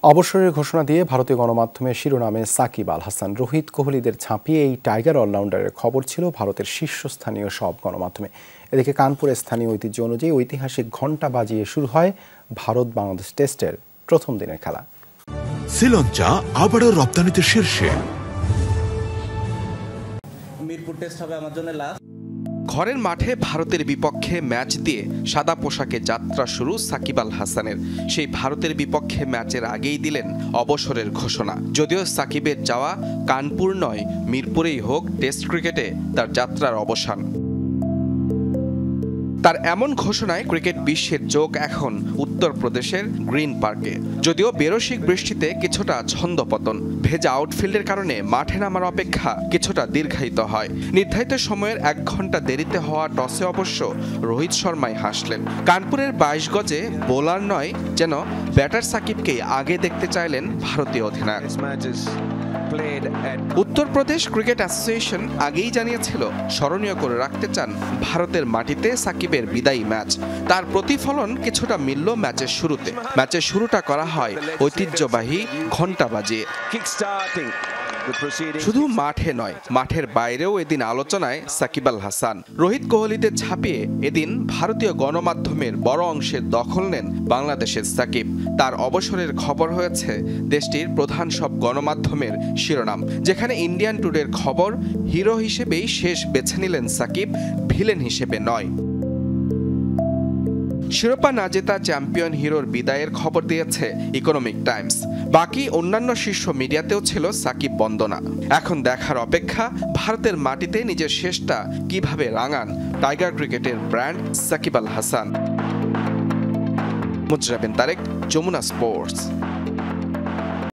অবসরের ঘোষণা দিয়ে ভারতীয় গণমাধ্যমের শিরোনামে সাকিব আল হাসান, রোহিত কোহলিদের ছাপিয়ে এই টাইগার অলরাউন্ডারের খবর ছিল ভারতের শীর্ষস্থানীয় সব গণমাধ্যমে। এদিকে কানপুরের স্থানীয় ঐতিহ্য অনুযায়ী ঐতিহাসিক ঘণ্টা বাজিয়ে শুরু হয় ভারত বাংলাদেশ টেস্টের প্রথম দিনের খেলা। শ্রীলঙ্কা আবারও রপ্তানিতে শীর্ষে। মিরপুর টেস্ট হবে আমার জন্য লাস্ট। ঘরের মাঠে ভারতের বিপক্ষে ম্যাচ দিয়ে সাদা পোশাকে যাত্রা শুরু সাকিব আল হাসানের। সেই ভারতের বিপক্ষে ম্যাচের আগেই দিলেন অবসরের ঘোষণা। যদিও সাকিবের যাওয়া কানপুর নয়, মিরপুরেই হোক টেস্ট ক্রিকেটে তার যাত্রার অবসান। তার এমন ঘোষণায় ক্রিকেট বিশ্বের চোখ এখন উত্তরপ্রদেশের গ্রিন পার্কে। যদিও বেরসিক বৃষ্টিতে কিছুটা ছন্দপতন, ভেজা আউটফিল্ডের কারণে মাঠে নামার অপেক্ষা কিছুটা দীর্ঘায়িত হয়। নির্ধারিত সময়ের 1 ঘন্টা দেরিতে হওয়া টসে অবশ্য রোহিত শর্মাই হাসলেন। কানপুরের 22 গজে বোলার নয়, যেন ব্যাটার সাকিবকেই আগে দেখতে চাইলেন ভারতীয় অধিনায়ক। উত্তরপ্রদেশ ক্রিকেট অ্যাসোসিয়েশন আগেই জানিয়েছিল স্মরণীয় করে রাখতে চান ভারতের মাটিতে সাকিবের বিদায়ী ম্যাচ। তার প্রতিফলন কিছুটা মিলল ম্যাচের শুরুতে। ম্যাচের শুরুটা করা হয় ঐতিহ্যবাহী ঘণ্টা বাজিয়ে। শুধু মাঠে নয়, মাঠের বাইরেও এদিন আলোচনায় সাকিব আল হাসান। রোহিত কোহলিদের ছাপিয়ে এদিন ভারতীয় গণমাধ্যমের বড় অংশের দখল নেন বাংলাদেশের সাকিব। তার অবসরের খবর হয়েছে দেশটির প্রধান সব গণমাধ্যমের শিরোনাম। যেখানে ইন্ডিয়ান টুডের খবর, হিরো হিসেবেই শেষ বেছে নিলেন সাকিব, ভিলেন হিসেবে নয়। শিরোপা না জেতা চ্যাম্পিয়ন হিরোর বিদায়ের খবর দিয়েছে ইকোনমিক টাইমস। বাকি অন্যান্য শীর্ষ মিডিয়াতেও ছিল সাকিব বন্দনা। এখন দেখার অপেক্ষা ভারতের মাটিতে নিজের শেষটা কিভাবে রাঙান টাইগার ক্রিকেটের ব্র্যান্ড সাকিব আল হাসান। মুজরাবিন তারেক, যমুনা স্পোর্টস।